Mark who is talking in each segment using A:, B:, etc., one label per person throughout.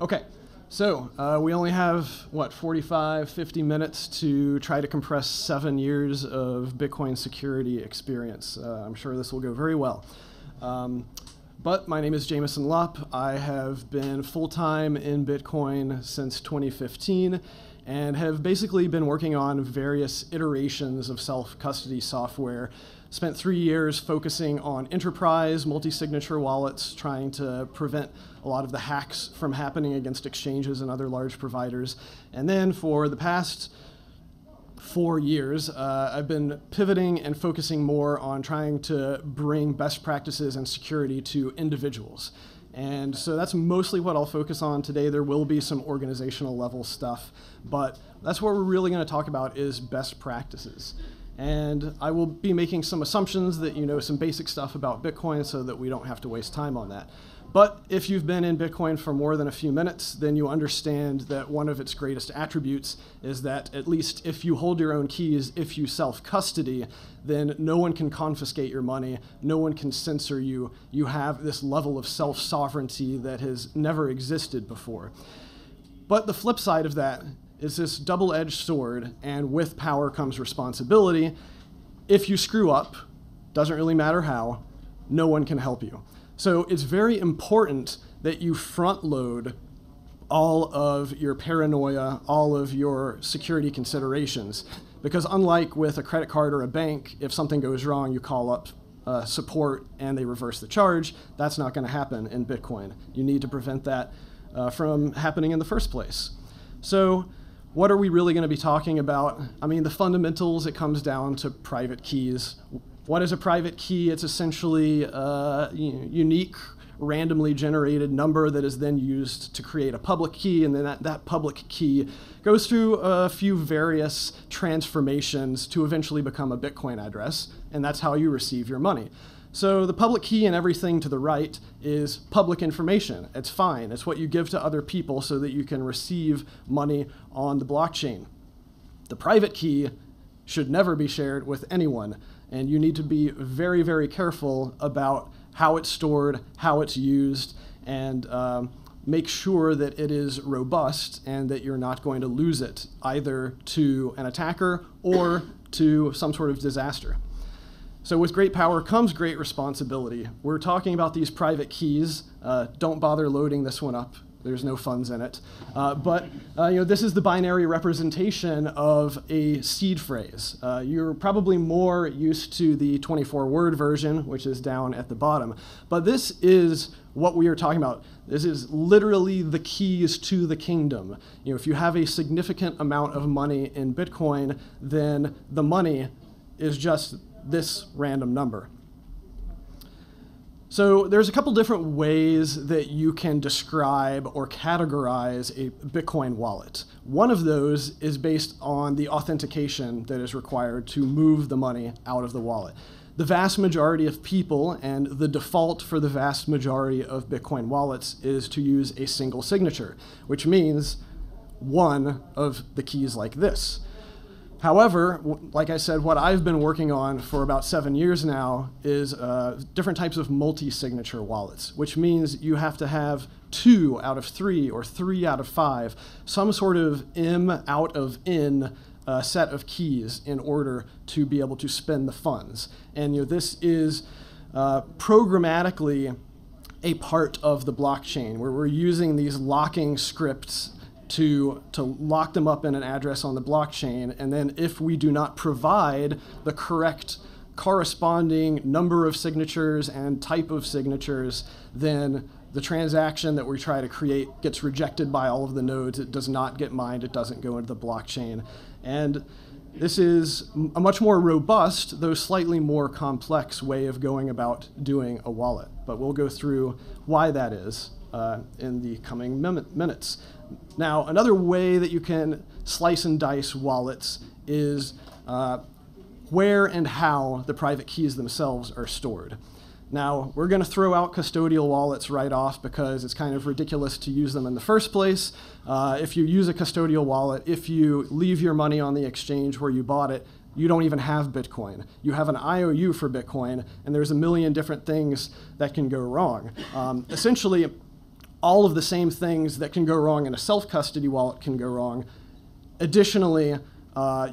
A: Okay, so we only have, 45, 50 minutes to try to compress 7 years of Bitcoin security experience. I'm sure this will go very well. But my name is Jameson Lopp. I have been full-time in Bitcoin since 2015 and have basically been working on various iterations of self-custody software. Spent 3 years focusing on enterprise multi-signature wallets, trying to prevent a lot of the hacks from happening against exchanges and other large providers. And then for the past 4 years, I've been pivoting and focusing more on trying to bring best practices and security to individuals. And so that's mostly what I'll focus on today. There will be some organizational level stuff, but that's what we're really going to talk about is best practices. And I will be making some assumptions that you know some basic stuff about Bitcoin so that we don't have to waste time on that. But if you've been in Bitcoin for more than a few minutes, then you understand that one of its greatest attributes is that at least if you hold your own keys, if you self-custody, then no one can confiscate your money, no one can censor you. You have this level of self-sovereignty that has never existed before. But the flip side of that is this double-edged sword, and with power comes responsibility. If you screw up, doesn't really matter how, no one can help you. So it's very important that you front load all of your paranoia, all of your security considerations. Because unlike with a credit card or a bank, if something goes wrong, you call up support and they reverse the charge. That's not going to happen in Bitcoin. You need to prevent that from happening in the first place. So what are we really going to be talking about? I mean, the fundamentals, it comes down to private keys. What is a private key? It's essentially a unique, randomly generated number that is then used to create a public key, and then that public key goes through a few various transformations to eventually become a Bitcoin address, and that's how you receive your money. So the public key and everything to the right is public information. It's fine. It's what you give to other people so that you can receive money on the blockchain. The private key should never be shared with anyone, and you need to be very, very careful about how it's stored, how it's used, and make sure that it is robust and that you're not going to lose it either to an attacker or to some sort of disaster. So with great power comes great responsibility. We're talking about these private keys. Don't bother loading this one up. There's no funds in it. But this is the binary representation of a seed phrase. You're probably more used to the 24-word version, which is down at the bottom. But this is what we are talking about. This is literally the keys to the kingdom. If you have a significant amount of money in Bitcoin, then the money is just this random number. So there's a couple different ways that you can describe or categorize a Bitcoin wallet. One of those is based on the authentication that is required to move the money out of the wallet. The vast majority of people, and the default for the vast majority of Bitcoin wallets, is to use a single signature, which means one of the keys like this. However, like I said, what I've been working on for about 7 years now is different types of multi-signature wallets, which means you have to have 2 out of 3 or 3 out of 5, some sort of M out of N set of keys in order to be able to spend the funds. And this is programmatically a part of the blockchain where we're using these locking scripts to lock them up in an address on the blockchain, and then if we do not provide the correct corresponding number of signatures and type of signatures, then the transaction that we try to create gets rejected by all of the nodes. It does not get mined. It doesn't go into the blockchain. And this is a much more robust, though slightly more complex way of going about doing a wallet. But we'll go through why that is in the coming minutes. Now, another way that you can slice and dice wallets is where and how the private keys themselves are stored. Now, we're going to throw out custodial wallets right off because it's kind of ridiculous to use them in the first place. If you use a custodial wallet, if you leave your money on the exchange where you bought it, you don't even have Bitcoin. You have an IOU for Bitcoin, and there's a million different things that can go wrong. Essentially, all of the same things that can go wrong in a self-custody wallet can go wrong. Additionally,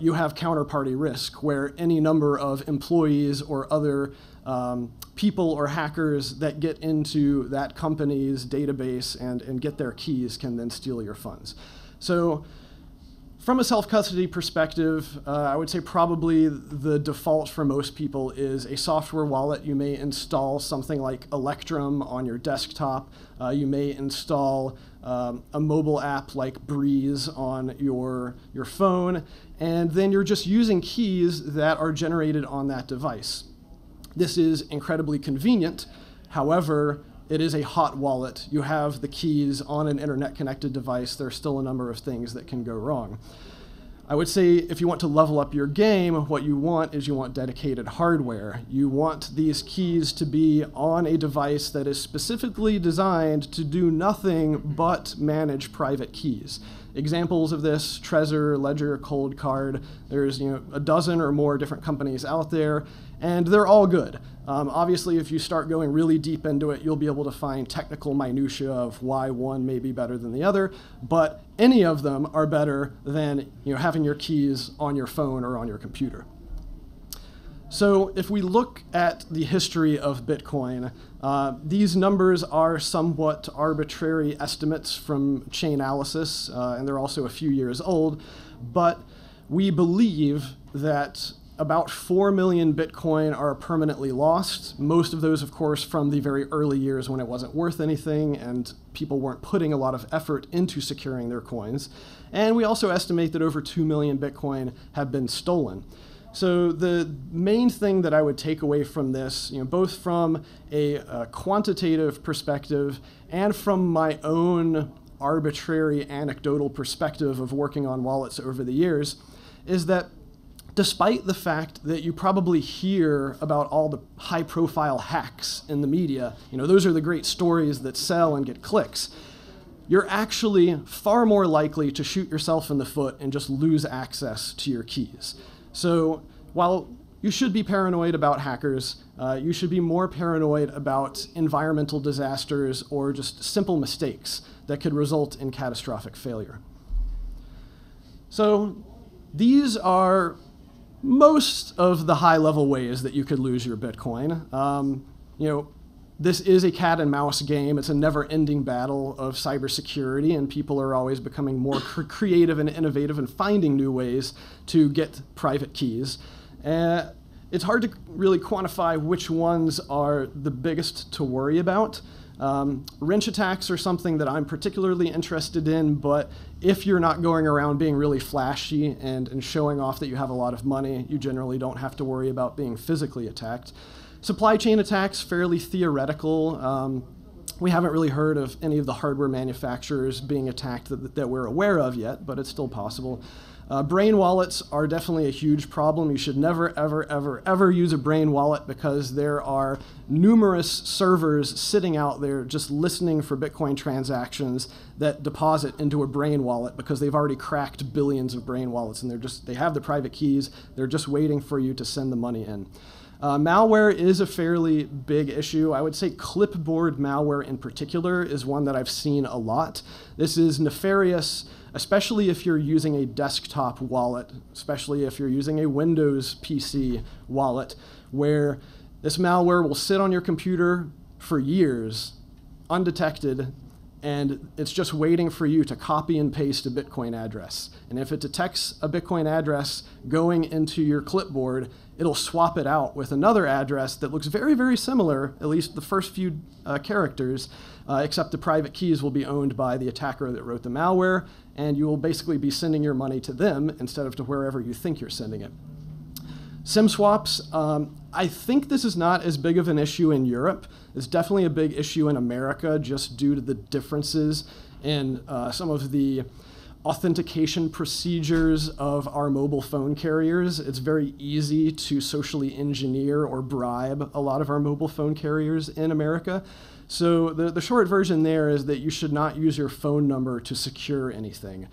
A: you have counterparty risk, where any number of employees or other people or hackers that get into that company's database and get their keys can then steal your funds. So from a self-custody perspective, I would say probably the default for most people is a software wallet. You may install something like Electrum on your desktop. You may install a mobile app like Breeze on your phone, and then you're just using keys that are generated on that device. This is incredibly convenient. However, it is a hot wallet. You have the keys on an internet-connected device. There's still a number of things that can go wrong. I would say if you want to level up your game, what you want is you want dedicated hardware. You want these keys to be on a device that is specifically designed to do nothing but manage private keys. Examples of this: Trezor, Ledger, Cold Card. There's a dozen or more different companies out there, and they're all good. Obviously, if you start going really deep into it, you'll be able to find technical minutia of why one may be better than the other, but any of them are better than having your keys on your phone or on your computer. So if we look at the history of Bitcoin, these numbers are somewhat arbitrary estimates from Chainalysis, and they're also a few years old, but we believe that about 4 million Bitcoin are permanently lost. Most of those, of course, from the very early years when it wasn't worth anything and people weren't putting a lot of effort into securing their coins. And we also estimate that over 2 million Bitcoin have been stolen. So the main thing that I would take away from this, both from a quantitative perspective and from my own arbitrary anecdotal perspective of working on wallets over the years, is that despite the fact that you probably hear about all the high-profile hacks in the media, those are the great stories that sell and get clicks, you're actually far more likely to shoot yourself in the foot and just lose access to your keys. So while you should be paranoid about hackers, you should be more paranoid about environmental disasters or just simple mistakes that could result in catastrophic failure. So these are most of the high-level ways that you could lose your Bitcoin. This is a cat and mouse game. It's a never-ending battle of cybersecurity, and people are always becoming more creative and innovative and finding new ways to get private keys. It's hard to really quantify which ones are the biggest to worry about. Wrench attacks are something that I'm particularly interested in, but if you're not going around being really flashy and showing off that you have a lot of money, you generally don't have to worry about being physically attacked. Supply chain attacks, fairly theoretical. We haven't really heard of any of the hardware manufacturers being attacked that we're aware of yet, but it's still possible. Brain wallets are definitely a huge problem. You should never, ever, ever, ever use a brain wallet because there are numerous servers sitting out there just listening for Bitcoin transactions that deposit into a brain wallet because they've already cracked billions of brain wallets, and they have the private keys. They're just waiting for you to send the money in. Malware is a fairly big issue. I would say clipboard malware in particular is one that I've seen a lot. This is nefarious, especially if you're using a desktop wallet, especially if you're using a Windows PC wallet, where this malware will sit on your computer for years, undetected, and it's just waiting for you to copy and paste a Bitcoin address. And if it detects a Bitcoin address going into your clipboard, it'll swap it out with another address that looks very, very similar, at least the first few characters, except the private keys will be owned by the attacker that wrote the malware, and you will basically be sending your money to them instead of to wherever you think you're sending it. SIM swaps, I think this is not as big of an issue in Europe. It's definitely a big issue in America just due to the differences in some of the authentication procedures of our mobile phone carriers. It's very easy to socially engineer or bribe a lot of our mobile phone carriers in America. So the short version there is that you should not use your phone number to secure anything.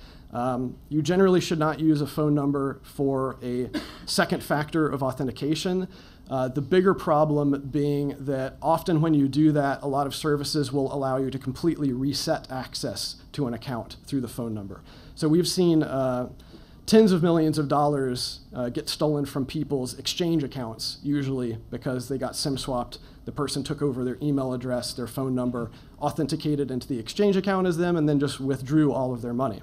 A: You generally should not use a phone number for a second factor of authentication. The bigger problem being that often when you do that, a lot of services will allow you to completely reset access to an account through the phone number. So we've seen tens of millions of dollars get stolen from people's exchange accounts, usually because they got SIM swapped. The person took over their email address, their phone number, authenticated into the exchange account as them, and then just withdrew all of their money.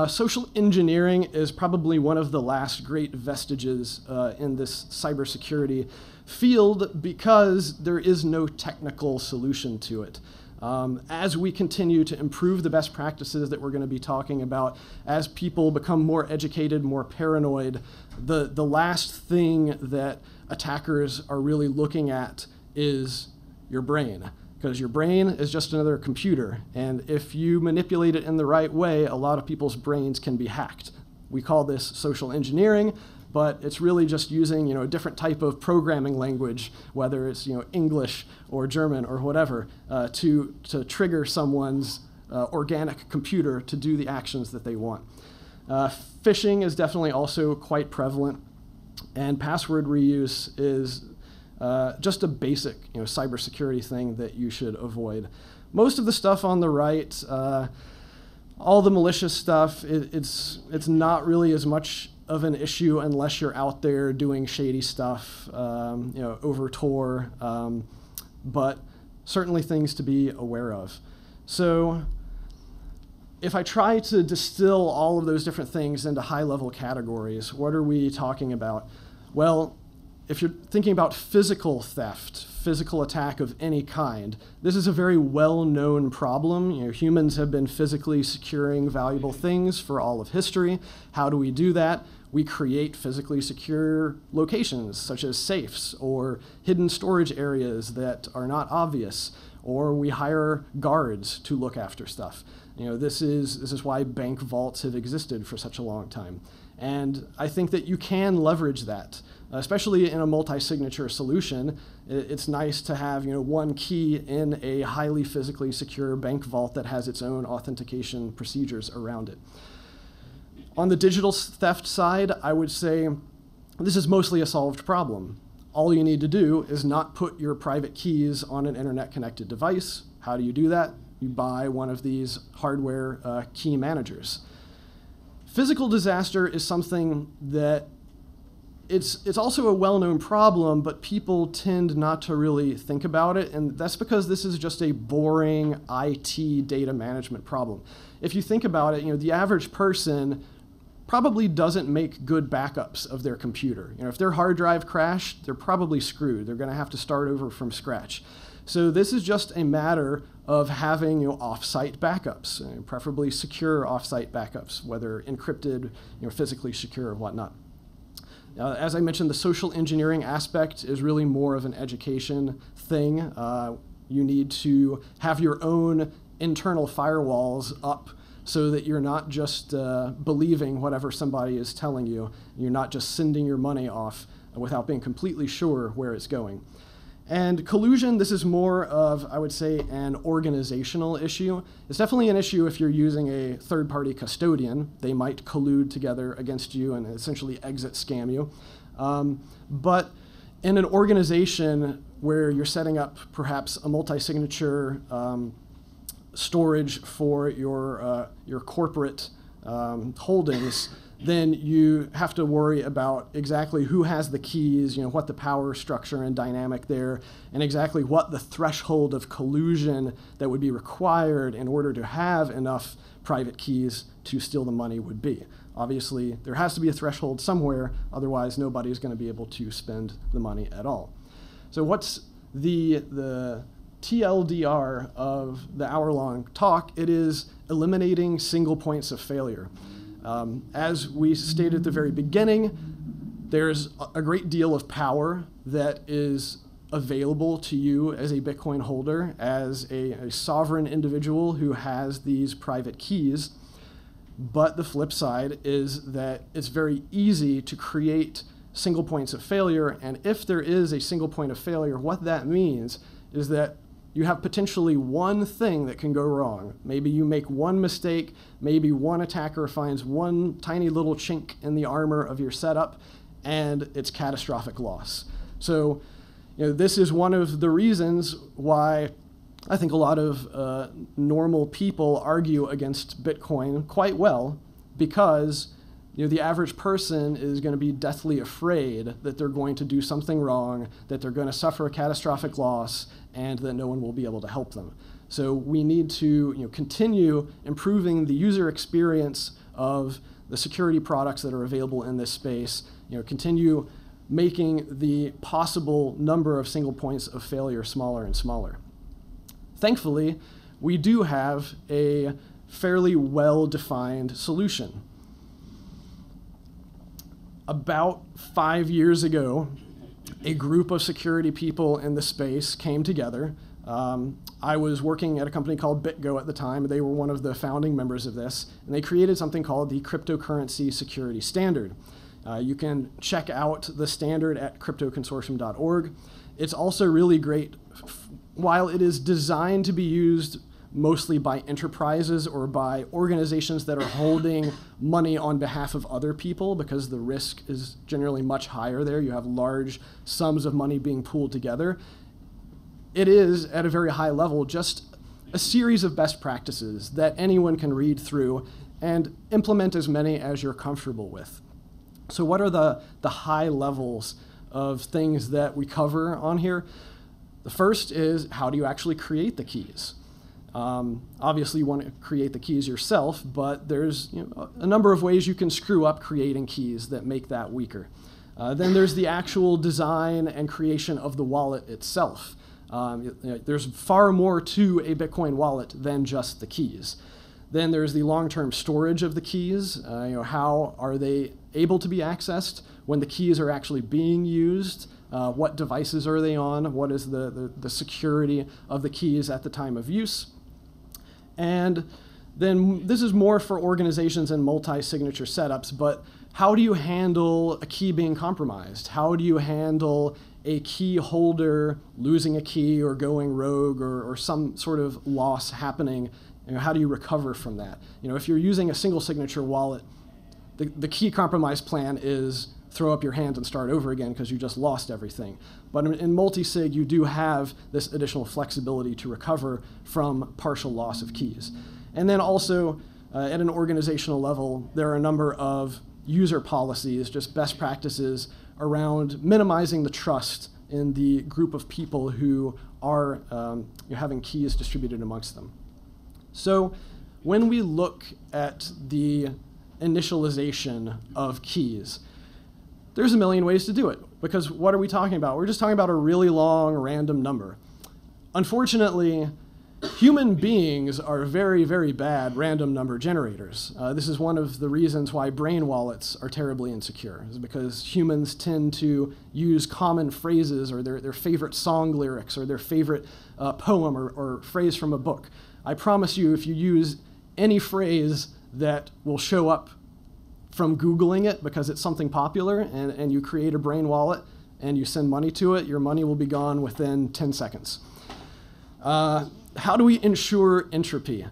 A: Social engineering is probably one of the last great vestiges in this cybersecurity field because there is no technical solution to it. As we continue to improve the best practices that we're going to be talking about, as people become more educated, more paranoid, the last thing that attackers are really looking at is your brain. Because your brain is just another computer, and if you manipulate it in the right way, a lot of people's brains can be hacked. We call this social engineering, but it's really just using a different type of programming language, whether it's English or German or whatever, to trigger someone's organic computer to do the actions that they want. Phishing is definitely also quite prevalent, and password reuse is just a basic cybersecurity thing that you should avoid. Most of the stuff on the right, all the malicious stuff, it's not really as much of an issue unless you're out there doing shady stuff, over Tor, but certainly things to be aware of. So if I try to distill all of those different things into high-level categories, what are we talking about? Well, if you're thinking about physical theft, physical attack of any kind, this is a very well-known problem. Humans have been physically securing valuable things for all of history. How do we do that? We create physically secure locations, such as safes or hidden storage areas that are not obvious, or we hire guards to look after stuff. This is why bank vaults have existed for such a long time. And I think that you can leverage that, especially in a multi-signature solution. It's nice to have one key in a highly physically secure bank vault that has its own authentication procedures around it. On the digital theft side, I would say this is mostly a solved problem. All you need to do is not put your private keys on an internet-connected device. How do you do that? You buy one of these hardware key managers. Physical disaster is something that it's also a well-known problem, but people tend not to really think about it, and that's because this is just a boring IT data management problem. If you think about it, the average person probably doesn't make good backups of their computer. If their hard drive crashed, they're probably screwed. They're going to have to start over from scratch. So this is just a matter of having off-site backups, preferably secure off-site backups, whether encrypted, physically secure or whatnot. As I mentioned, the social engineering aspect is really more of an education thing. You need to have your own internal firewalls up so that you're not just believing whatever somebody is telling you. You're not just sending your money off without being completely sure where it's going. And collusion, this is more of, I would say, an organizational issue. It's definitely an issue if you're using a third-party custodian. They might collude together against you and essentially exit scam you. But in an organization where you're setting up perhaps a multi-signature storage for your corporate holdings, then you have to worry about exactly who has the keys, what the power structure and dynamic there, and exactly what the threshold of collusion that would be required in order to have enough private keys to steal the money would be. Obviously, there has to be a threshold somewhere, otherwise nobody's going to be able to spend the money at all. So what's the TLDR of the hour-long talk? It is eliminating single points of failure. As we stated at the very beginning, there's a great deal of power that is available to you as a Bitcoin holder, as a sovereign individual who has these private keys. But the flip side is that it's very easy to create single points of failure. And if there is a single point of failure, what that means is that you have potentially one thing that can go wrong. Maybe you make one mistake, maybe one attacker finds one tiny little chink in the armor of your setup, and its catastrophic loss. So, this is one of the reasons why I think a lot of normal people argue against Bitcoin quite well, because the average person is going to be deathly afraid that they're going to do something wrong, that they're going to suffer a catastrophic loss, and that no one will be able to help them. So we need to continue improving the user experience of the security products that are available in this space, continue making the possible number of single points of failure smaller and smaller. Thankfully, we do have a fairly well-defined solution. About 5 years ago, a group of security people in the space came together. I was working at a company called BitGo at the time. They were one of the founding members of this, and they created something called the Cryptocurrency Security Standard. You can check out the standard at cryptoconsortium.org. It's also really great. While it is designed to be used mostly by enterprises or by organizations that are holding money on behalf of other people, because the risk is generally much higher there, you have large sums of money being pooled together, it is, at a very high level, just a series of best practices that anyone can read through and implement as many as you're comfortable with. So what are the high levels of things that we cover on here? The first is, how do you actually create the keys? Obviously, you want to create the keys yourself, but there's a number of ways you can screw up creating keys that make that weaker. Then there's the actual design and creation of the wallet itself. There's far more to a Bitcoin wallet than just the keys. Then there's the long-term storage of the keys. How are they able to be accessed when the keys are actually being used? What devices are they on? What is the security of the keys at the time of use? And then this is more for organizations and multi-signature setups, but how do you handle a key being compromised? How do you handle a key holder losing a key or going rogue or some sort of loss happening? How do you recover from that? If you're using a single signature wallet, the key compromise plan is throw up your hands and start over again because you just lost everything. But in multi-sig, you do have this additional flexibility to recover from partial loss of keys. And then also, at an organizational level, there are a number of user policies, just best practices around minimizing the trust in the group of people who are having keys distributed amongst them. So when we look at the initialization of keys, there's a million ways to do it, because what are we talking about? We're just talking about a really long random number. Unfortunately, human beings are very, very bad random number generators. This is one of the reasons why brain wallets are terribly insecure, is because humans tend to use common phrases or their favorite song lyrics or their favorite poem or phrase from a book. I promise you, if you use any phrase that will show up from Googling it because it's something popular, and you create a brain wallet and you send money to it, your money will be gone within 10 seconds. How do we ensure entropy?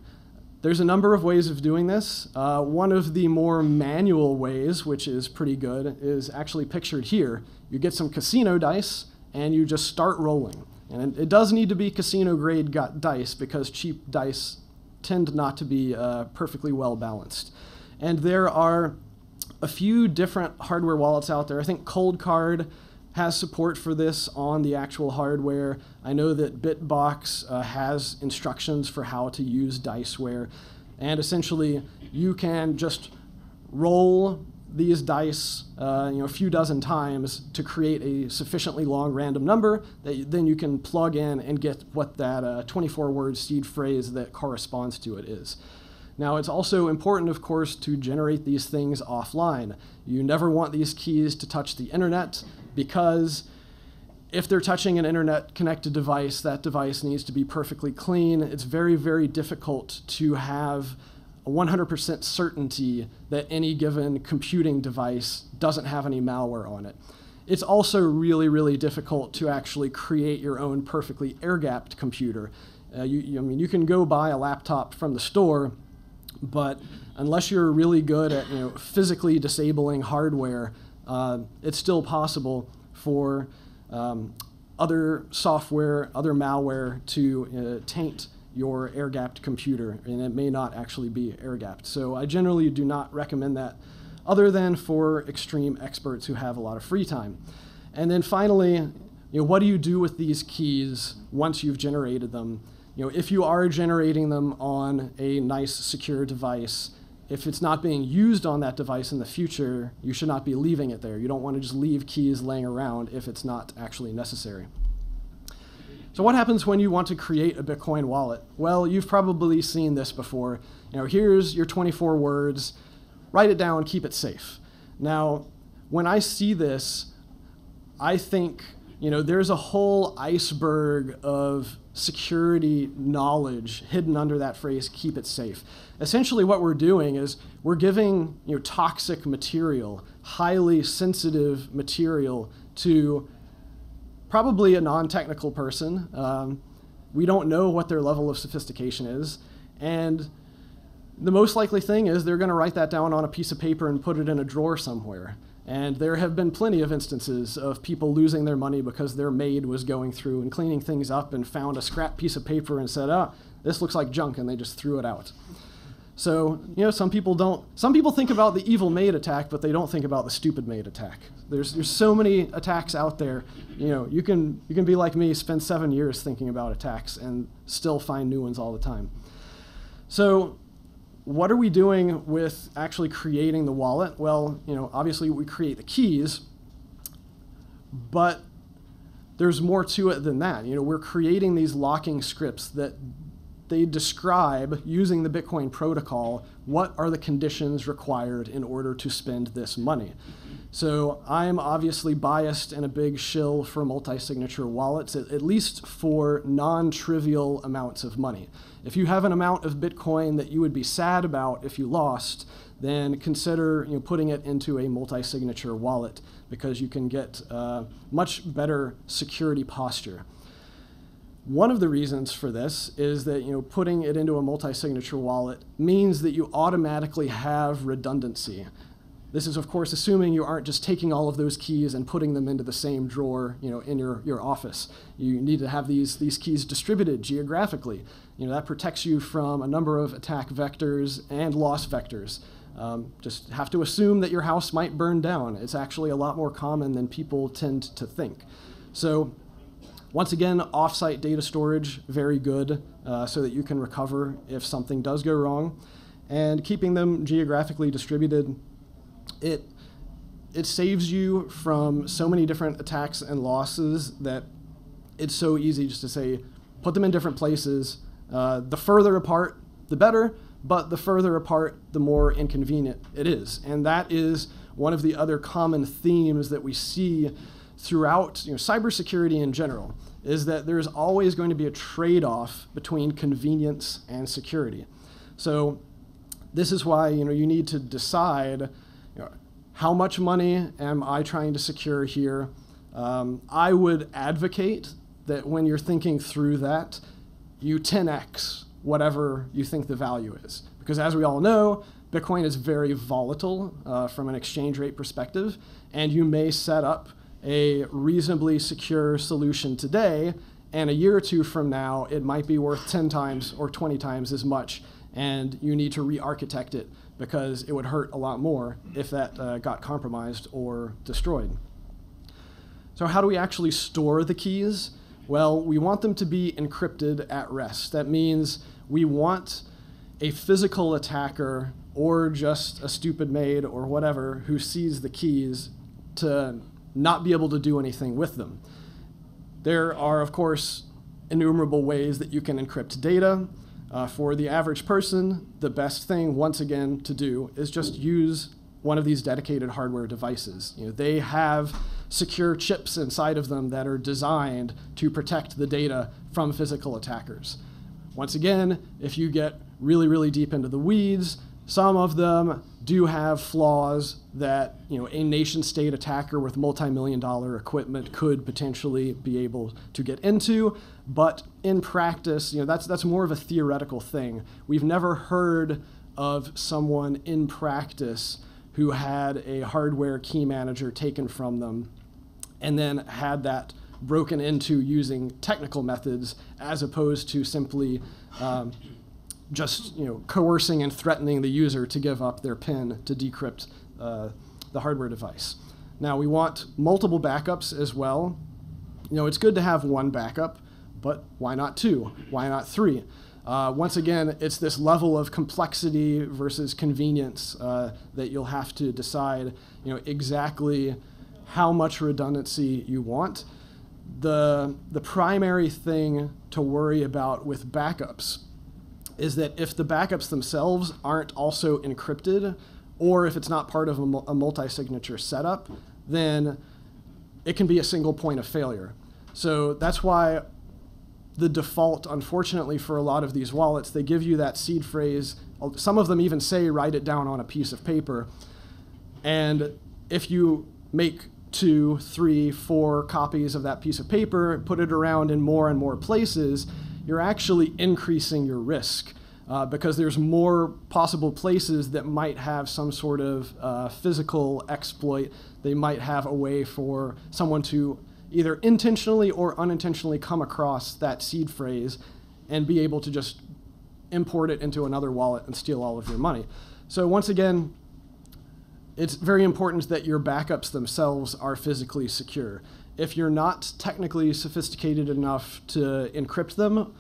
A: There's a number of ways of doing this. One of the more manual ways, which is pretty good, is actually pictured here. You get some casino dice and you just start rolling. And it does need to be casino grade dice, because cheap dice tend not to be perfectly well balanced. And there are a few different hardware wallets out there. I think Cold Card has support for this on the actual hardware. I know that Bitbox has instructions for how to use Diceware. And essentially, you can just roll these dice a few dozen times to create a sufficiently long random number that then you can plug in and get what that 24-word seed phrase that corresponds to it is. Now, it's also important, of course, to generate these things offline. You never want these keys to touch the internet, because if they're touching an internet-connected device, that device needs to be perfectly clean. It's very, very difficult to have a 100% certainty that any given computing device doesn't have any malware on it. It's also really, really difficult to actually create your own perfectly air-gapped computer. You can go buy a laptop from the store, but unless you're really good at physically disabling hardware, it's still possible for other software, other malware to taint your air-gapped computer, and it may not actually be air-gapped. So I generally do not recommend that, other than for extreme experts who have a lot of free time. And then finally, what do you do with these keys once you've generated them? If you are generating them on a nice, secure device, if it's not being used on that device in the future, you should not be leaving it there. You don't want to just leave keys laying around if it's not actually necessary. So what happens when you want to create a Bitcoin wallet? Well, you've probably seen this before. Here's your 24 words. Write it down, keep it safe. Now, when I see this, I think, there's a whole iceberg of security knowledge hidden under that phrase, keep it safe. Essentially what we're doing is we're giving toxic material, highly sensitive material to probably a non-technical person. We don't know what their level of sophistication is, and the most likely thing is they're going to write that down on a piece of paper and put it in a drawer somewhere. And there have been plenty of instances of people losing their money because their maid was going through and cleaning things up and found a scrap piece of paper and said, this looks like junk, and they just threw it out. So, some people think about the evil maid attack, but they don't think about the stupid maid attack. There's so many attacks out there. You can be like me, spend 7 years thinking about attacks and still find new ones all the time. So, what are we doing with actually creating the wallet? Well, obviously we create the keys, but there's more to it than that. We're creating these locking scripts that they describe, using the Bitcoin protocol, what are the conditions required in order to spend this money. So I'm obviously biased and a big shill for multi-signature wallets, at least for non-trivial amounts of money. If you have an amount of Bitcoin that you would be sad about if you lost, then consider putting it into a multi-signature wallet, because you can get much better security posture. One of the reasons for this is that putting it into a multi-signature wallet means that you automatically have redundancy. This is, of course, assuming you aren't just taking all of those keys and putting them into the same drawer, in your office. You need to have these keys distributed geographically. That protects you from a number of attack vectors and loss vectors. Just have to assume that your house might burn down. It's actually a lot more common than people tend to think. So, once again, off-site data storage, very good, so that you can recover if something does go wrong. And keeping them geographically distributed, it saves you from so many different attacks and losses that it's so easy just to say, put them in different places. The further apart, the better, but the further apart, the more inconvenient it is. And that is one of the other common themes that we see throughout cybersecurity in general, is that there's always going to be a trade-off between convenience and security. So this is why you need to decide how much money am I trying to secure here. I would advocate that when you're thinking through that, you 10x whatever you think the value is. Because as we all know, Bitcoin is very volatile from an exchange rate perspective, and you may set up a reasonably secure solution today, and a year or two from now, it might be worth 10 times or 20 times as much, and you need to re-architect it because it would hurt a lot more if that got compromised or destroyed. So how do we actually store the keys? Well, we want them to be encrypted at rest. That means we want a physical attacker or just a stupid maid or whatever who sees the keys to not be able to do anything with them. There are, of course, innumerable ways that you can encrypt data. For the average person, the best thing, once again, to do is just use one of these dedicated hardware devices. They have secure chips inside of them that are designed to protect the data from physical attackers. Once again, if you get really, really deep into the weeds, some of them do have flaws that a nation-state attacker with multi-million-dollar equipment could potentially be able to get into. But in practice, that's more of a theoretical thing. We've never heard of someone in practice who had a hardware key manager taken from them and then had that broken into using technical methods as opposed to simply just coercing and threatening the user to give up their PIN to decrypt the hardware device. Now, we want multiple backups as well. It's good to have one backup, but why not two? Why not three? Once again, it's this level of complexity versus convenience that you'll have to decide exactly how much redundancy you want. The primary thing to worry about with backups is that if the backups themselves aren't also encrypted, or if it's not part of a multi-signature setup, then it can be a single point of failure. So that's why the default, unfortunately, for a lot of these wallets, they give you that seed phrase. Some of them even say write it down on a piece of paper. And if you make 2, 3, 4 copies of that piece of paper, put it around in more and more places, you're actually increasing your risk because there's more possible places that might have some sort of physical exploit. They might have a way for someone to either intentionally or unintentionally come across that seed phrase and be able to just import it into another wallet and steal all of your money. So once again, it's very important that your backups themselves are physically secure. If you're not technically sophisticated enough to encrypt them,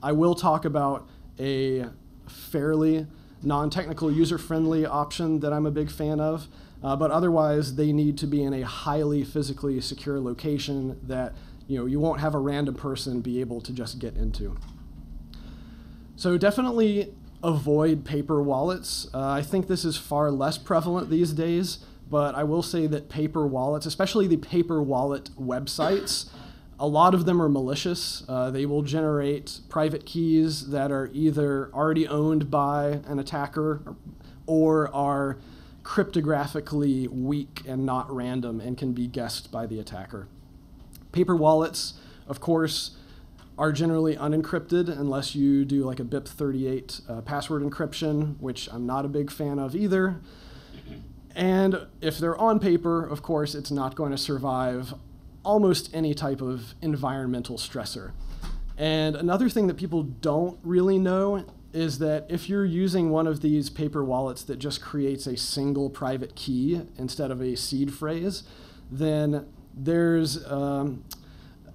A: I will talk about a fairly non-technical, user-friendly option that I'm a big fan of. But otherwise, they need to be in a highly physically secure location that you won't have a random person be able to just get into. So definitely avoid paper wallets. I think this is far less prevalent these days, but I will say that paper wallets, especially the paper wallet websites, a lot of them are malicious. They will generate private keys that are either already owned by an attacker or are cryptographically weak and not random and can be guessed by the attacker. Paper wallets, of course, are generally unencrypted unless you do like a BIP38 password encryption, which I'm not a big fan of either. And if they're on paper, of course, it's not going to survive almost any type of environmental stressor. And another thing that people don't really know is that if you're using one of these paper wallets that just creates a single private key instead of a seed phrase, then there's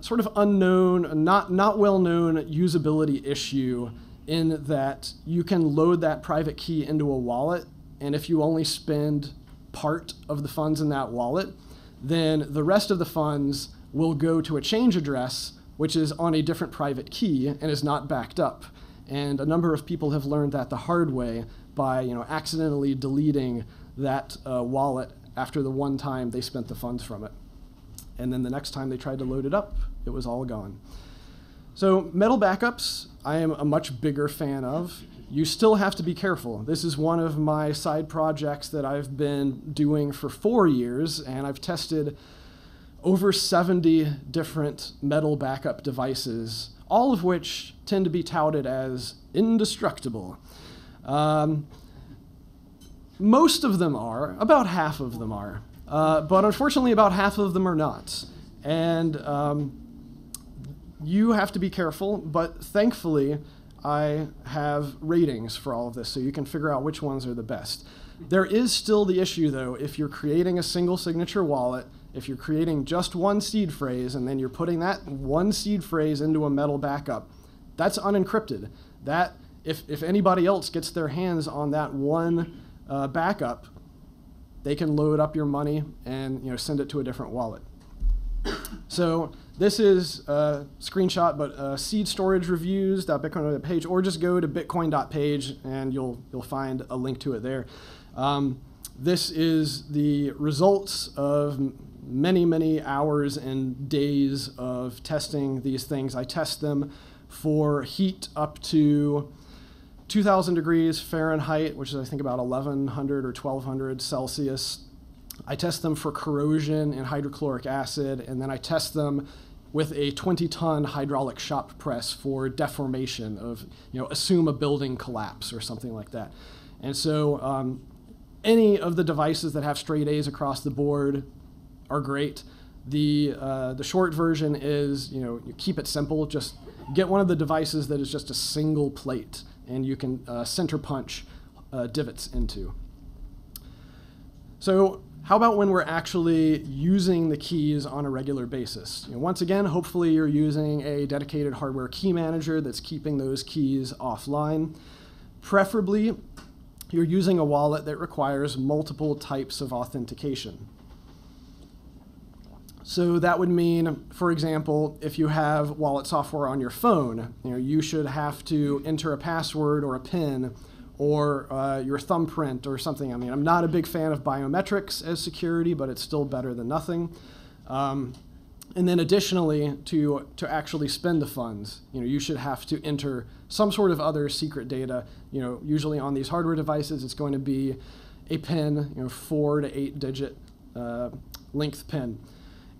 A: sort of unknown, not well-known usability issue in that you can load that private key into a wallet, and if you only spend part of the funds in that wallet, then the rest of the funds will go to a change address, which is on a different private key and is not backed up. And a number of people have learned that the hard way by accidentally deleting that wallet after the one time they spent the funds from it. And then the next time they tried to load it up, it was all gone. So metal backups, I am a much bigger fan of. You still have to be careful. This is one of my side projects that I've been doing for 4 years, and I've tested over 70 different metal backup devices, all of which tend to be touted as indestructible. Most of them are, about half of them are, but unfortunately about half of them are not. And you have to be careful, but thankfully I have ratings for all of this, so you can figure out which ones are the best. There is still the issue, though, if you're creating a single signature wallet, if you're creating just one seed phrase and then you're putting that one seed phrase into a metal backup, that's unencrypted. That, if anybody else gets their hands on that one backup, they can load up your money and send it to a different wallet. So this is a screenshot, but seedstorage-reviews.bitcoin page, or just go to bitcoin.page and you'll find a link to it there. This is the results of many, many hours and days of testing these things. I test them for heat up to 2,000 degrees Fahrenheit, which is I think about 1,100 or 1,200 Celsius. I test them for corrosion and hydrochloric acid, and then I test them with a 20-ton hydraulic shop press for deformation of, assume a building collapse or something like that. And so any of the devices that have straight A's across the board are great. The short version is, you keep it simple. Just get one of the devices that is just a single plate, and you can center punch divots into. So how about when we're actually using the keys on a regular basis? Once again, hopefully you're using a dedicated hardware key manager that's keeping those keys offline. Preferably, you're using a wallet that requires multiple types of authentication. So that would mean, for example, if you have wallet software on your phone, you should have to enter a password or a PIN or your thumbprint or something. I mean, I'm not a big fan of biometrics as security, but it's still better than nothing. And then additionally, to actually spend the funds, you should have to enter some sort of other secret data. Usually on these hardware devices, it's going to be a PIN, 4 to 8 digit length PIN.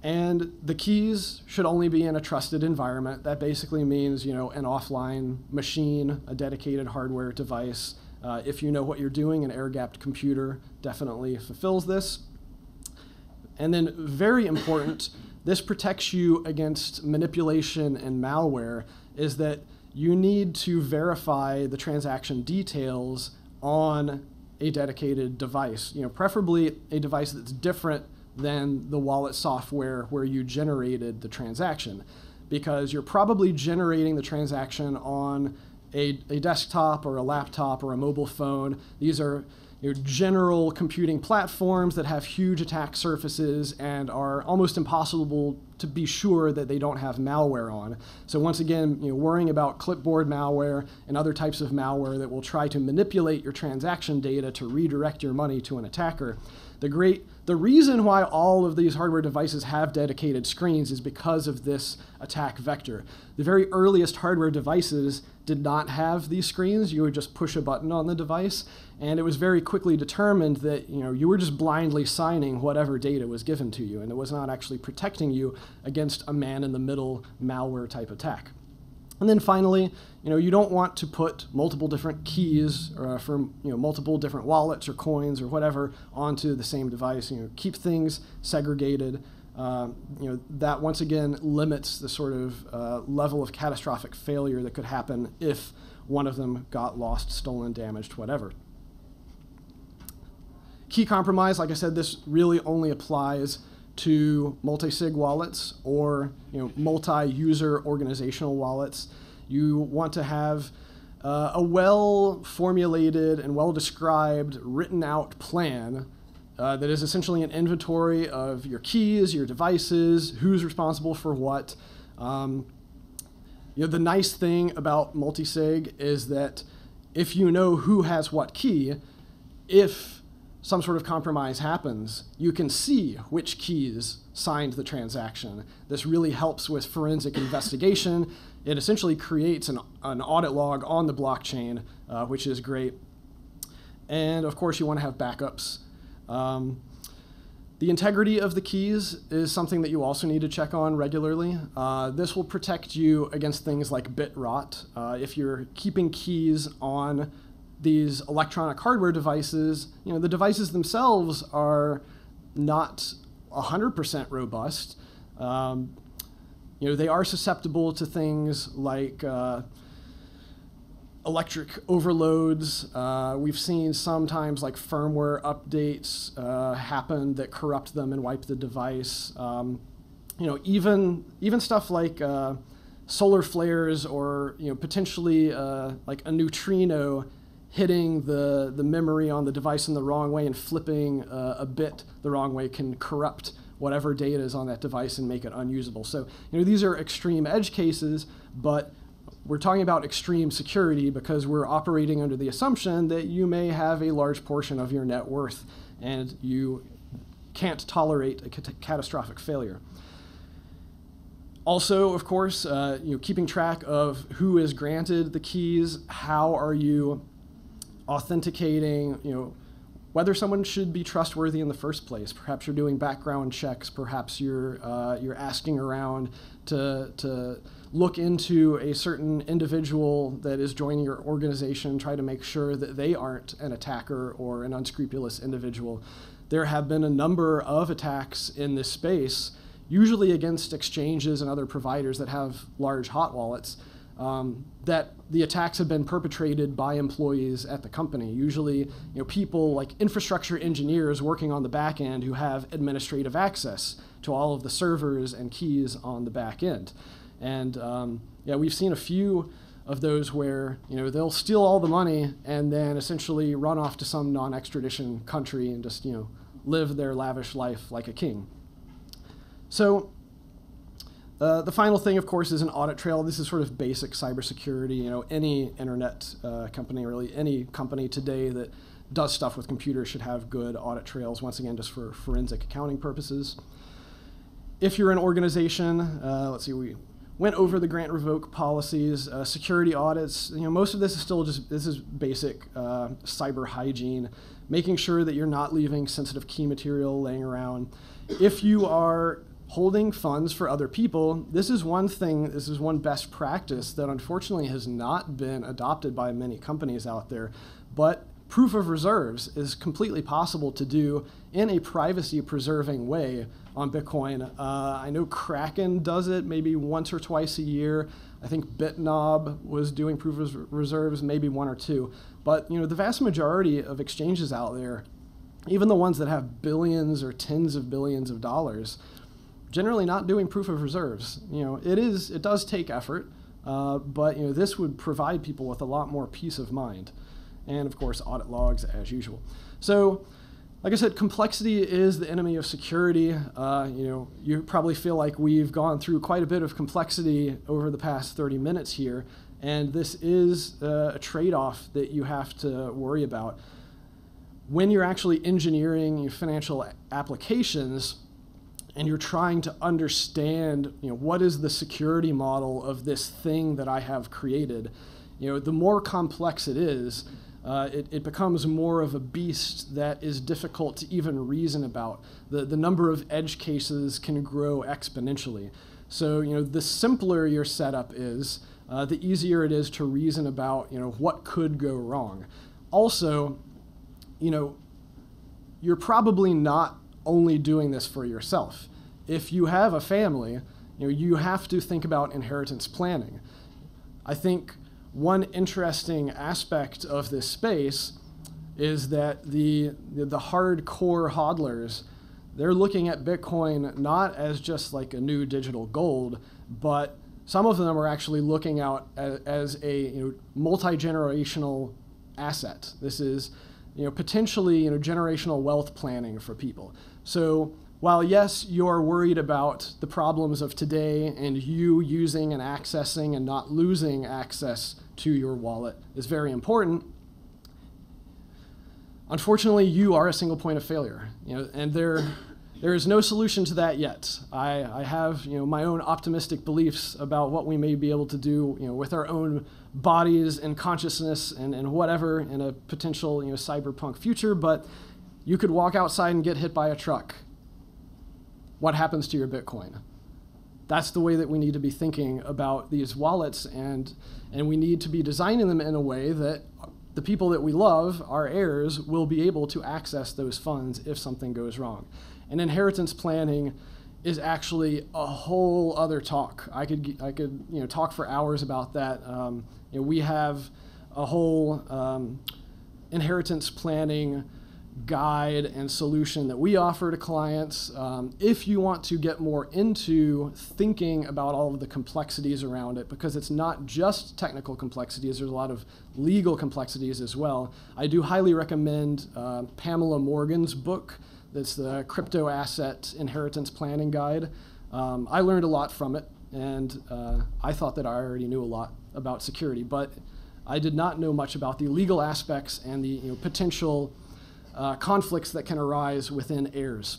A: And the keys should only be in a trusted environment. That basically means, an offline machine, a dedicated hardware device. If you know what you're doing, an air-gapped computer definitely fulfills this. And then very important, this protects you against manipulation and malware, is that you need to verify the transaction details on a dedicated device. Preferably a device that's different than the wallet software where you generated the transaction, because you're probably generating the transaction on a desktop or a laptop or a mobile phone. These are general computing platforms that have huge attack surfaces and are almost impossible to be sure that they don't have malware on. So once again, worrying about clipboard malware and other types of malware that will try to manipulate your transaction data to redirect your money to an attacker. The reason why all of these hardware devices have dedicated screens is because of this attack vector. The very earliest hardware devices did not have these screens. You would just push a button on the device, and it was very quickly determined that you were just blindly signing whatever data was given to you, and it was not actually protecting you against a man-in-the-middle malware type attack. And then finally, you don't want to put multiple different keys from multiple different wallets or coins or whatever onto the same device. Keep things segregated. That once again limits the sort of level of catastrophic failure that could happen if one of them got lost, stolen, damaged, whatever. Key compromise, like I said, this really only applies to multi-sig wallets or multi-user organizational wallets. You want to have a well-formulated and well-described, written-out plan that is essentially an inventory of your keys, your devices, who's responsible for what. The nice thing about multi-sig is that if you know who has what key, if some sort of compromise happens, you can see which keys signed the transaction. This really helps with forensic investigation. It essentially creates an audit log on the blockchain, which is great. And of course, you want to have backups. The integrity of the keys is something that you also need to check on regularly. This will protect you against things like bit rot. If you're keeping keys on these electronic hardware devices, the devices themselves are not 100% robust. They are susceptible to things like electric overloads. We've seen sometimes like firmware updates happen that corrupt them and wipe the device. Even stuff like solar flares or potentially like a neutrino hitting the memory on the device in the wrong way and flipping a bit the wrong way can corrupt whatever data is on that device and make it unusable. So these are extreme edge cases, but we're talking about extreme security because we're operating under the assumption that you may have a large portion of your net worth and you can't tolerate a catastrophic failure. Also, of course, keeping track of who is granted the keys, how are you authenticating, whether someone should be trustworthy in the first place. Perhaps you're doing background checks. Perhaps you're asking around to look into a certain individual that is joining your organization, try to make sure that they aren't an attacker or an unscrupulous individual. There have been a number of attacks in this space, usually against exchanges and other providers that have large hot wallets, that the attacks have been perpetrated by employees at the company. Usually, people like infrastructure engineers working on the back end who have administrative access to all of the servers and keys on the back end. And we've seen a few of those where they'll steal all the money and then essentially run off to some non-extradition country and just live their lavish life like a king. So the final thing, of course, is an audit trail. This is sort of basic cybersecurity. Any internet company, really any company today that does stuff with computers should have good audit trails, once again, just for forensic accounting purposes. If you're an organization, let's see, we went over the grant revoke policies, security audits. Most of this is still this is basic cyber hygiene, making sure that you're not leaving sensitive key material laying around. If you are holding funds for other people, this is one best practice that unfortunately has not been adopted by many companies out there, but proof of reserves is completely possible to do in a privacy-preserving way on Bitcoin. I know Kraken does it maybe once or twice a year. I think BitNob was doing proof of reserves maybe one or two. But the vast majority of exchanges out there, even the ones that have billions or tens of billions of dollars, generally not doing proof of reserves. It does take effort, but this would provide people with a lot more peace of mind. And of course, audit logs as usual. So, like I said, complexity is the enemy of security. You probably feel like we've gone through quite a bit of complexity over the past 30 minutes here, and this is a trade-off that you have to worry about. When you're actually engineering your financial applications, and you're trying to understand, what is the security model of this thing that I have created, the more complex it is, it becomes more of a beast that is difficult to even reason about. The number of edge cases can grow exponentially. So, the simpler your setup is, the easier it is to reason about, what could go wrong. Also, you're probably not only doing this for yourself. If you have a family, you have to think about inheritance planning. I think one interesting aspect of this space is that the hardcore hodlers, they're looking at Bitcoin not as just like a new digital gold, but some of them are actually looking out as a multi-generational asset. This is potentially generational wealth planning for people. So while yes, you're worried about the problems of today and you using and accessing and not losing access to your wallet is very important, unfortunately, you are a single point of failure. And there is no solution to that yet. I have my own optimistic beliefs about what we may be able to do with our own bodies and consciousness and whatever in a potential cyberpunk future, but you could walk outside and get hit by a truck. What happens to your Bitcoin? That's the way that we need to be thinking about these wallets, and we need to be designing them in a way that the people that we love, our heirs, will be able to access those funds if something goes wrong. And inheritance planning is actually a whole other talk. I could talk for hours about that. We have a whole inheritance planning guide and solution that we offer to clients. If you want to get more into thinking about all of the complexities around it, because it's not just technical complexities, there's a lot of legal complexities as well, I do highly recommend Pamela Morgan's book. That's the Crypto Asset Inheritance Planning Guide. I learned a lot from it, and I thought that I already knew a lot about security, but I did not know much about the legal aspects and the potential conflicts that can arise within heirs.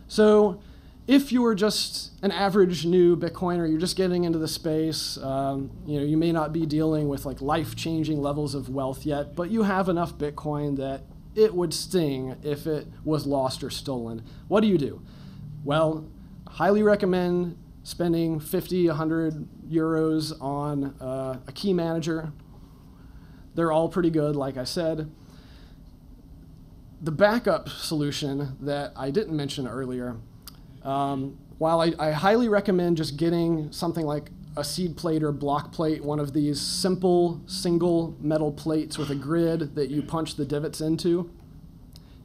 A: So if you're just an average new Bitcoiner, you're just getting into the space, you may not be dealing with like life-changing levels of wealth yet, but you have enough Bitcoin that it would sting if it was lost or stolen. What do you do? Well, highly recommend spending 50, 100 euros on a key manager. They're all pretty good, like I said. The backup solution that I didn't mention earlier, while I highly recommend just getting something like a seed plate or block plate, one of these simple single metal plates with a grid that you punch the divots into,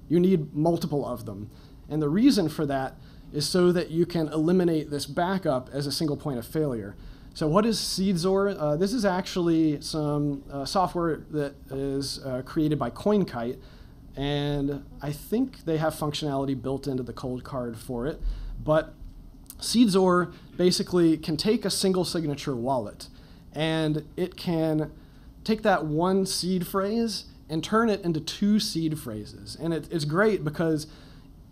A: you need multiple of them. And the reason for that is so that you can eliminate this backup as a single point of failure. So what is SeedZor? This is actually some software that is created by CoinKite, and I think they have functionality built into the cold card for it. But SeedZor basically can take a single signature wallet, and it can take that one seed phrase and turn it into 2 seed phrases. And it's great because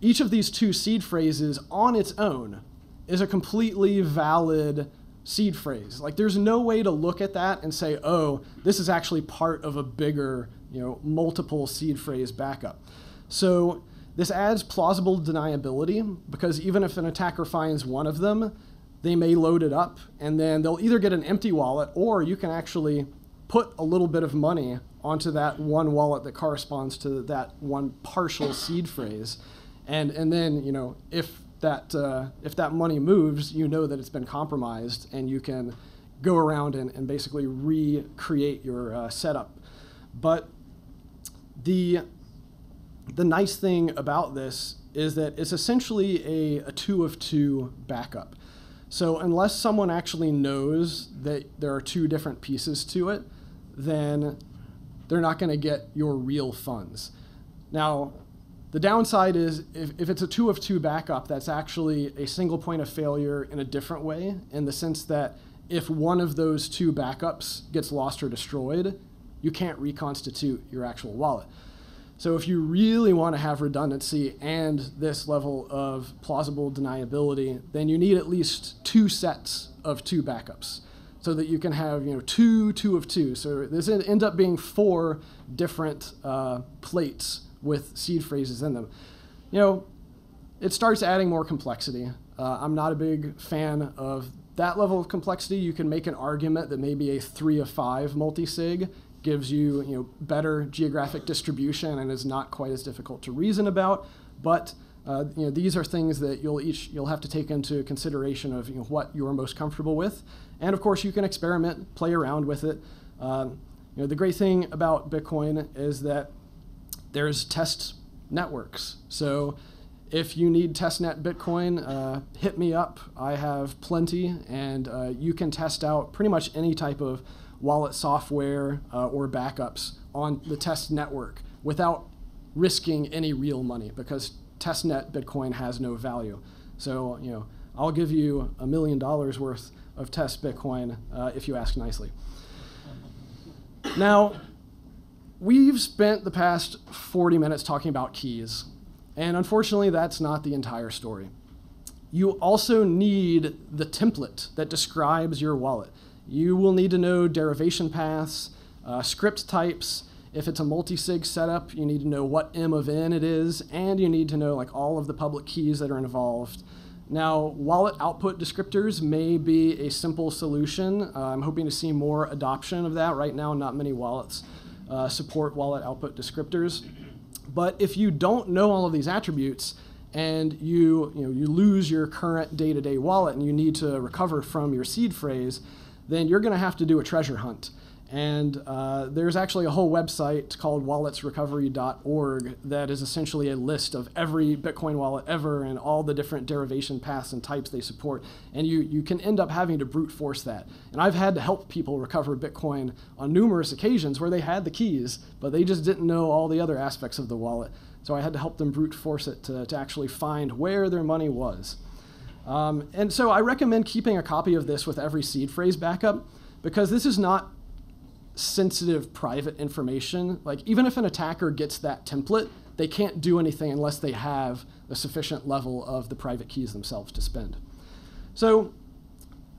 A: each of these 2 seed phrases on its own is a completely valid seed phrase. Like, there's no way to look at that and say, oh, this is actually part of a bigger, multiple seed phrase backup. So this adds plausible deniability, because even if an attacker finds one of them, they may load it up, and then they'll either get an empty wallet, or you can actually put a little bit of money onto that one wallet that corresponds to that one partial seed phrase. And then, if that money moves, you know that it's been compromised, and you can go around and basically recreate your setup. But the nice thing about this is that it's essentially a 2 of 2 backup. So unless someone actually knows that there are 2 different pieces to it, then they're not going to get your real funds. Now, the downside is if it's a 2 of 2 backup, that's actually a single point of failure in a different way, in the sense that if one of those 2 backups gets lost or destroyed, you can't reconstitute your actual wallet. So if you really want to have redundancy and this level of plausible deniability, then you need at least 2 sets of 2 backups, so that you can have 2 of 2. So this ends up being 4 different plates with seed phrases in them. It starts adding more complexity. I'm not a big fan of that level of complexity. You can make an argument that maybe a 3 of 5 multi-sig gives you, better geographic distribution and is not quite as difficult to reason about. But these are things that you'll have to take into consideration of what you're most comfortable with. And of course, you can experiment, play around with it. The great thing about Bitcoin is that there's test networks. So if you need testnet Bitcoin, hit me up. I have plenty, and you can test out pretty much any type of wallet software or backups on the test network without risking any real money, because testnet Bitcoin has no value. So I'll give you $1 million worth of test Bitcoin if you ask nicely. Now, we've spent the past 40 minutes talking about keys, and unfortunately that's not the entire story. You also need the template that describes your wallet. You will need to know derivation paths, script types. If it's a multi-sig setup, you need to know what M of N it is, and you need to know all of the public keys that are involved. Now, wallet output descriptors may be a simple solution. I'm hoping to see more adoption of that. Right now, not many wallets support wallet output descriptors. But if you don't know all of these attributes, and you lose your current day-to-day wallet and you need to recover from your seed phrase, then you're going to have to do a treasure hunt. And there's actually a whole website called walletsrecovery.org that is essentially a list of every Bitcoin wallet ever and all the different derivation paths and types they support. And you can end up having to brute force that. And I've had to help people recover Bitcoin on numerous occasions where they had the keys, but they just didn't know all the other aspects of the wallet. So I had to help them brute force it to actually find where their money was. And so I recommend keeping a copy of this with every seed phrase backup, because this is not sensitive private information. Even if an attacker gets that template, they can't do anything unless they have a sufficient level of the private keys themselves to spend. So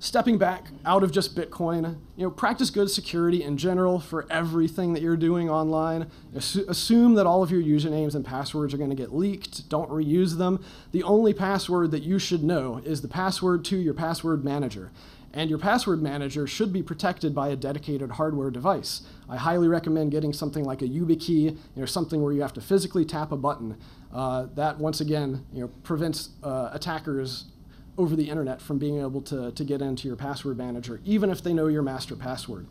A: stepping back out of just Bitcoin, practice good security in general for everything that you're doing online. Assume that all of your usernames and passwords are going to get leaked. Don't reuse them. The only password that you should know is the password to your password manager. And your password manager should be protected by a dedicated hardware device. I highly recommend getting something like a YubiKey, something where you have to physically tap a button. That, once again, prevents attackers over the internet from being able to get into your password manager, even if they know your master password.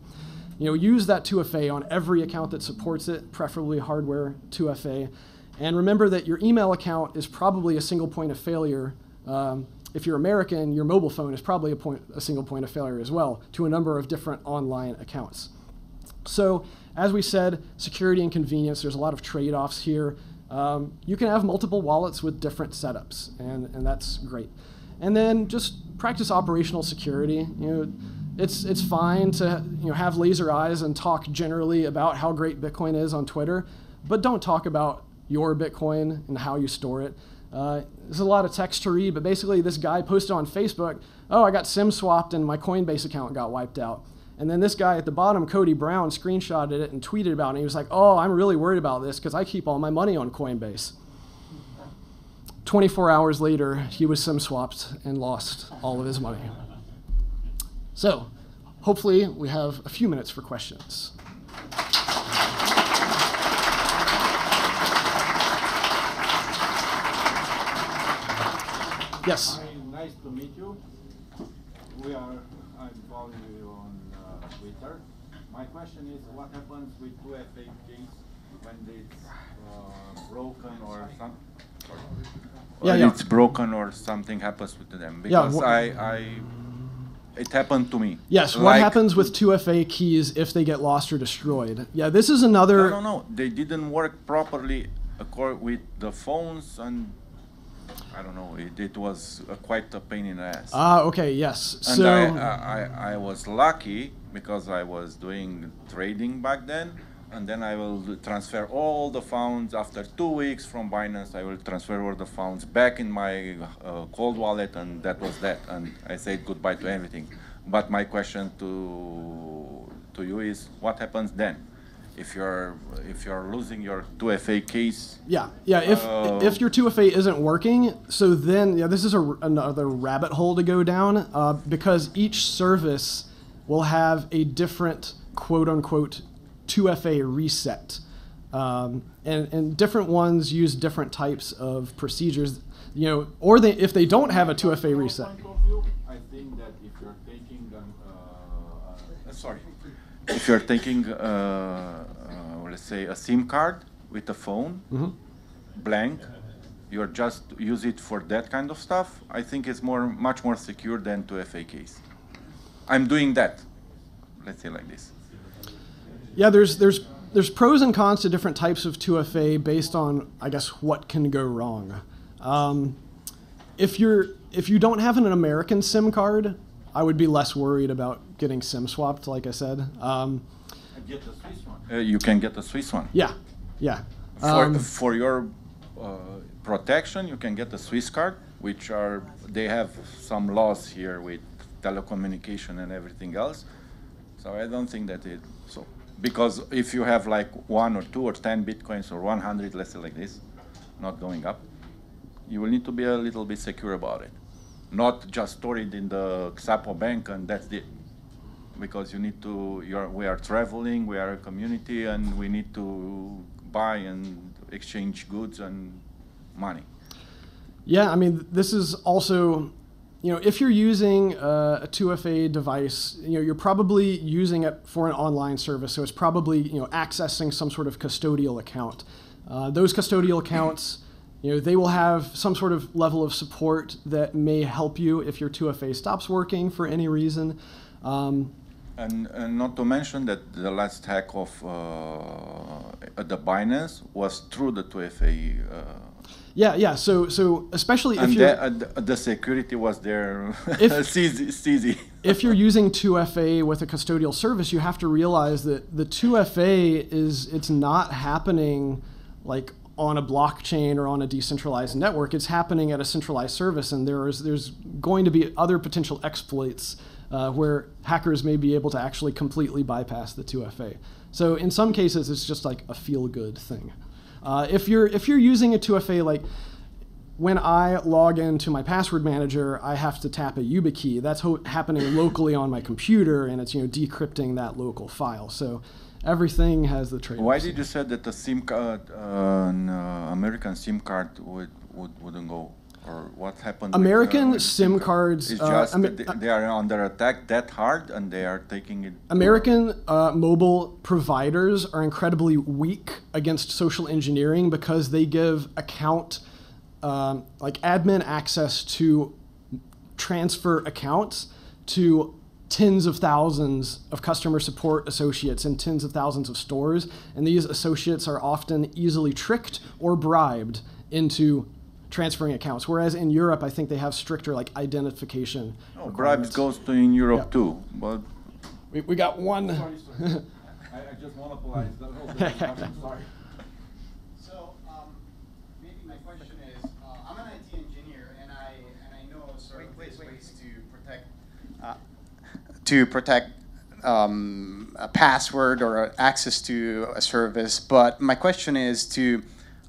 A: Use that 2FA on every account that supports it, preferably hardware 2FA. And remember that your email account is probably a single point of failure. If you're American, your mobile phone is probably a single point of failure as well to a number of different online accounts. So, as we said, security and convenience, there's a lot of trade-offs here. You can have multiple wallets with different setups, and that's great. And then just practice operational security. It's fine to have laser eyes and talk generally about how great Bitcoin is on Twitter, but don't talk about your Bitcoin and how you store it. There's a lot of text to read, but basically this guy posted on Facebook, oh, I got SIM swapped and my Coinbase account got wiped out. And then this guy at the bottom, Cody Brown, screenshotted it and tweeted about it. And he was like, oh, I'm really worried about this because I keep all my money on Coinbase. 24 hours later, he was SIM swapped and lost all of his money. So, hopefully we have a few minutes for questions. Yes.
B: Nice to meet you. I'm following you on Twitter. My question is, what happens with 2FA keys when it's broken or something? It's broken or something happens with them? Because it happened to me.
A: Yes, what happens with 2FA keys if they get lost or destroyed? Yeah, this is another...
B: No. They didn't work properly with the phones, and I don't know. It was quite a pain in the ass.
A: Okay, yes.
B: And
A: so
B: I was lucky because I was doing trading back then, and then I will transfer all the funds after 2 weeks from Binance. I will transfer all the funds back in my cold wallet, and that was that. And I said goodbye to everything. But my question to you is, what happens then? If you're losing your 2FA keys.
A: Yeah. If your 2FA isn't working, so then this is another rabbit hole to go down because each service will have a different quote unquote 2FA reset, and different ones use different types of procedures. Or if they don't have a 2FA reset.
B: I think that if you're taking if you're taking, let's say, a SIM card with a phone, blank, you're just use it for that kind of stuff, I think it's much more secure than 2FA keys. I'm doing that, let's say like this.
A: Yeah, there's pros and cons to different types of 2FA based on, I guess, what can go wrong. If you don't have an American SIM card, I would be less worried about getting SIM swapped, like I said.
B: Get the Swiss one. You can get the Swiss one.
A: Yeah.
B: For your protection, you can get the Swiss card, which they have some laws here with telecommunication and everything else. So I don't think that because if you have like 1 or 2 or 10 Bitcoins or 100, let's say like this, not going up, you will need to be a little bit secure about it. Not just store it in the Xapo bank and that's it. Because we are traveling, we are a community, and we need to buy and exchange goods and money.
A: Yeah, I mean, this is also, if you're using a 2FA device, you're probably using it for an online service, so it's probably, accessing some sort of custodial account. Those custodial accounts, they will have some sort of level of support that may help you if your 2FA stops working for any reason.
B: And not to mention that the last hack of the Binance was through the 2FA.
A: So especially
B: and
A: if
B: the security was there. It's easy.
A: If you're using 2FA with a custodial service, you have to realize that the 2FA it's not happening like on a blockchain or on a decentralized network. It's happening at a centralized service, and there's going to be other potential exploits where hackers may be able to actually completely bypass the 2FA. So in some cases, it's just like a feel-good thing. If you're using a 2FA, like when I log into my password manager, I have to tap a YubiKey. That's happening locally on my computer, and it's decrypting that local file. So everything has the trade-offs.
B: Why did you say that the SIM card, an American SIM card wouldn't go? Or what happened?
A: American SIM cards,
B: it's just they are under attack that hard, and they are taking it.
A: American mobile providers are incredibly weak against social engineering because they give like admin access to transfer accounts to tens of thousands of customer support associates and tens of thousands of stores, and these associates are often easily tricked or bribed into transferring accounts. Whereas in Europe, I think they have stricter like identification.
B: Bribes goes to in Europe too, but
A: we got one.
B: Sorry. I just monopolized the whole discussion. Sorry.
C: So maybe my question is, I'm an IT engineer, and I know sort of ways to protect a password or access to a service. But my question is to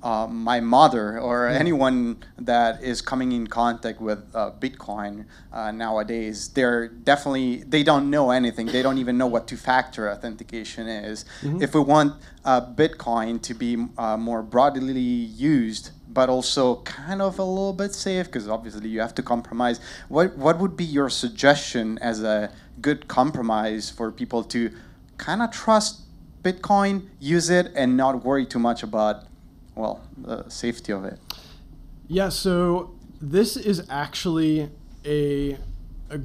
C: my mother or anyone that is coming in contact with Bitcoin nowadays. They don't know anything. They don't even know what two-factor authentication is. Mm-hmm. If we want Bitcoin to be more broadly used, but also kind of a little bit safe, because obviously you have to compromise, what would be your suggestion as a good compromise for people to kind of trust Bitcoin, use it, and not worry too much about, well, the safety of it?
A: Yeah, so this is actually a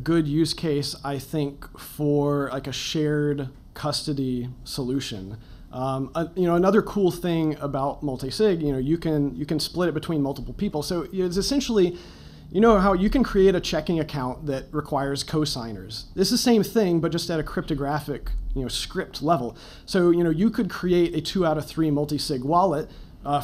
A: good use case, I think, for like a shared custody solution. Another cool thing about multi-sig, you can split it between multiple people. So it's essentially, how you can create a checking account that requires cosigners. This is the same thing, but just at a cryptographic, script level. So, you could create a 2 out of 3 multi-sig wallet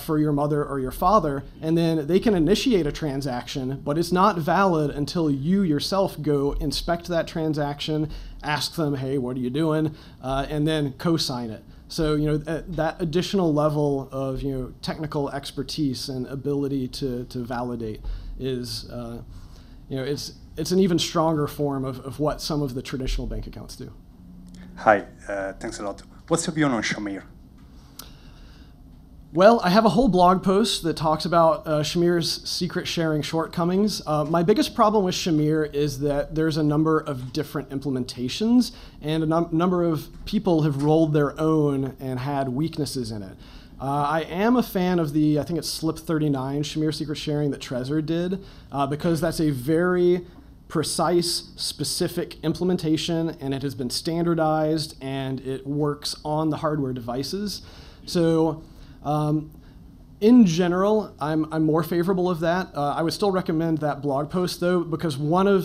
A: for your mother or your father, and then they can initiate a transaction, but it's not valid until you yourself go inspect that transaction, ask them, hey, what are you doing, and then co-sign it. So that additional level of technical expertise and ability to validate is it's an even stronger form of what some of the traditional bank accounts do.
D: Hi, thanks a lot. What's your view on Shamir?
A: Well, I have a whole blog post that talks about Shamir's secret sharing shortcomings. My biggest problem with Shamir is that there's a number of different implementations, and a number of people have rolled their own and had weaknesses in it. I am a fan of I think it's Slip 39, Shamir secret sharing that Trezor did, because that's a very precise, specific implementation, and it has been standardized, and it works on the hardware devices. So in general, I'm more favorable of that. I would still recommend that blog post though, because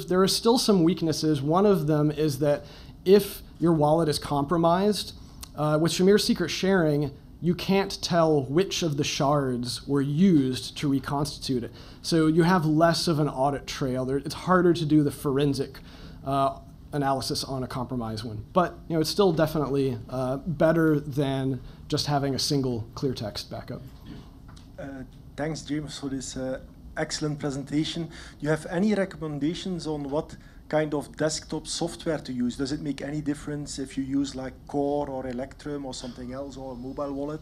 A: there are still some weaknesses. One of them is that if your wallet is compromised, with Shamir secret sharing, you can't tell which of the shards were used to reconstitute it. So you have less of an audit trail. It's harder to do the forensic analysis on a compromised one. But it's still definitely better than just having a single clear text backup.
E: Thanks, James, for this excellent presentation. Do you have any recommendations on what kind of desktop software to use? Does it make any difference if you use like Core or Electrum or something else, or a mobile wallet?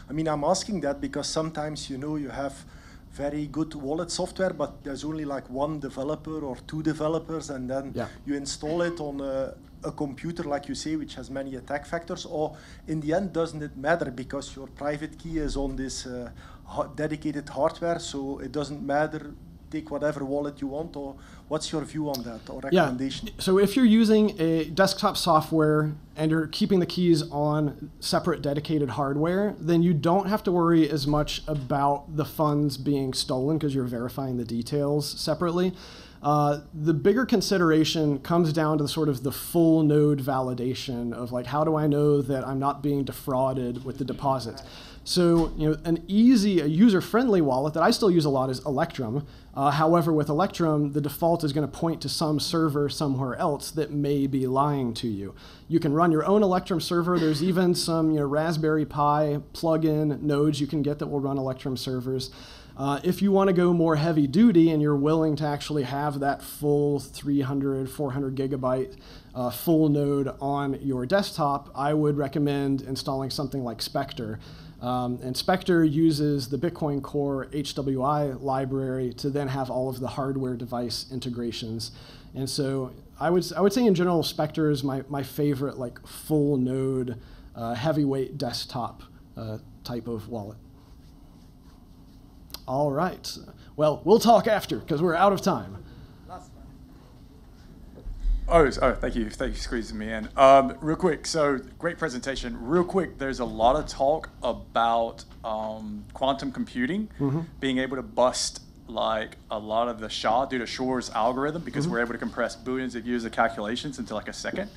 E: I mean, I'm asking that because sometimes, you have very good wallet software, but there's only like one developer or 2 developers, and then you install it on a computer, like you say, which has many attack vectors, or in the end, doesn't it matter because your private key is on this dedicated hardware, so it doesn't matter, take whatever wallet you want, or what's your view on that, or recommendation?
A: Yeah. So if you're using a desktop software and you're keeping the keys on separate dedicated hardware, then you don't have to worry as much about the funds being stolen because you're verifying the details separately. The bigger consideration comes down to the sort of the full node validation of like, how do I know that I'm not being defrauded with the deposit? So, a user-friendly wallet that I still use a lot is Electrum. However, with Electrum, the default is going to point to some server somewhere else that may be lying to you. You can run your own Electrum server. There's even some Raspberry Pi plug-in nodes you can get that will run Electrum servers. If you want to go more heavy duty and you're willing to actually have that full 300, 400 gigabyte full node on your desktop, I would recommend installing something like Spectre. And Spectre uses the Bitcoin Core HWI library to then have all of the hardware device integrations. And so I would say in general, Spectre is my favorite like full node, heavyweight desktop type of wallet. All right. Well, we'll talk after because we're out of time.
F: Oh, thank you for squeezing me in. Real quick, so great presentation. Real quick, there's a lot of talk about quantum computing being able to bust like a lot of the SHA due to Shor's algorithm because we're able to compress billions of years of calculations into like a second.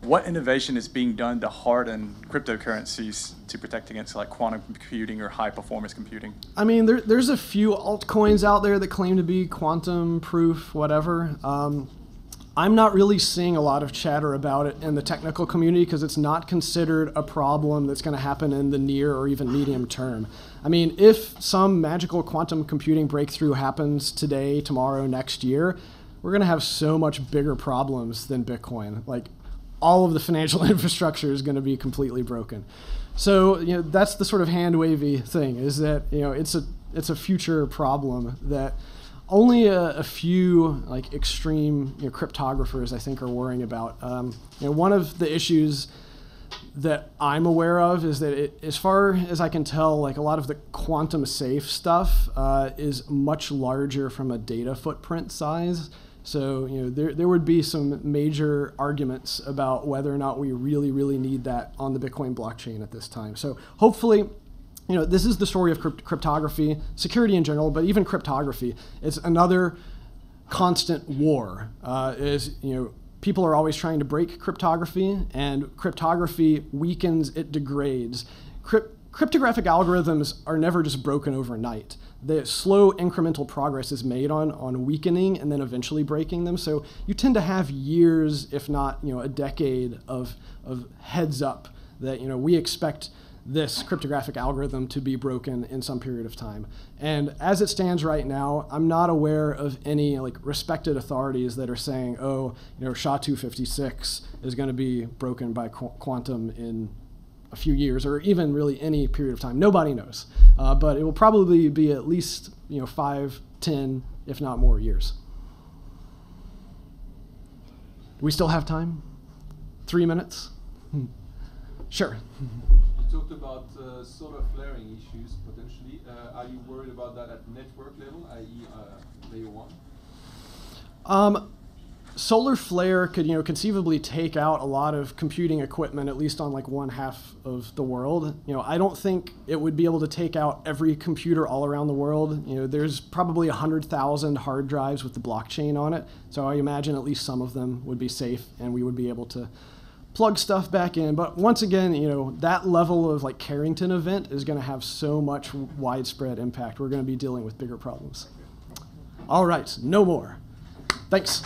F: What innovation is being done to harden cryptocurrencies to protect against like quantum computing or high performance computing?
A: I mean, there's a few altcoins out there that claim to be quantum proof, whatever. I'm not really seeing a lot of chatter about it in the technical community because it's not considered a problem that's going to happen in the near or even medium term. I mean, if some magical quantum computing breakthrough happens today, tomorrow, next year, we're going to have so much bigger problems than Bitcoin. Like, all of the financial infrastructure is going to be completely broken. So, that's the sort of hand-wavy thing, is that, it's a future problem that only a few like extreme cryptographers I think are worrying about. One of the issues that I'm aware of is that as far as I can tell, like a lot of the quantum safe stuff is much larger from a data footprint size. So there would be some major arguments about whether or not we really need that on the Bitcoin blockchain at this time. So hopefully, this is the story of cryptography, security in general, but even cryptography. It's another constant war. People are always trying to break cryptography, and cryptography weakens, it degrades. Cryptographic algorithms are never just broken overnight. The slow incremental progress is made on weakening and then eventually breaking them. So you tend to have years, if not a decade of heads up that we expect this cryptographic algorithm to be broken in some period of time. And as it stands right now, I'm not aware of any like respected authorities that are saying, oh, SHA-256 is going to be broken by quantum in a few years or even really any period of time. Nobody knows. But it will probably be at least 5, 10, if not more years. Do we still have time? 3 minutes? Sure.
G: Talked about solar flaring issues potentially. Are you worried about that at network level, i.e. layer 1?
A: Solar flare could conceivably take out a lot of computing equipment, at least on like one half of the world. I don't think it would be able to take out every computer all around the world. There's probably 100,000 hard drives with the blockchain on it, so I imagine at least some of them would be safe and we would be able to plug stuff back in. But once again, that level of like Carrington event is going to have so much widespread impact. We're going to be dealing with bigger problems. All right, no more. Thanks.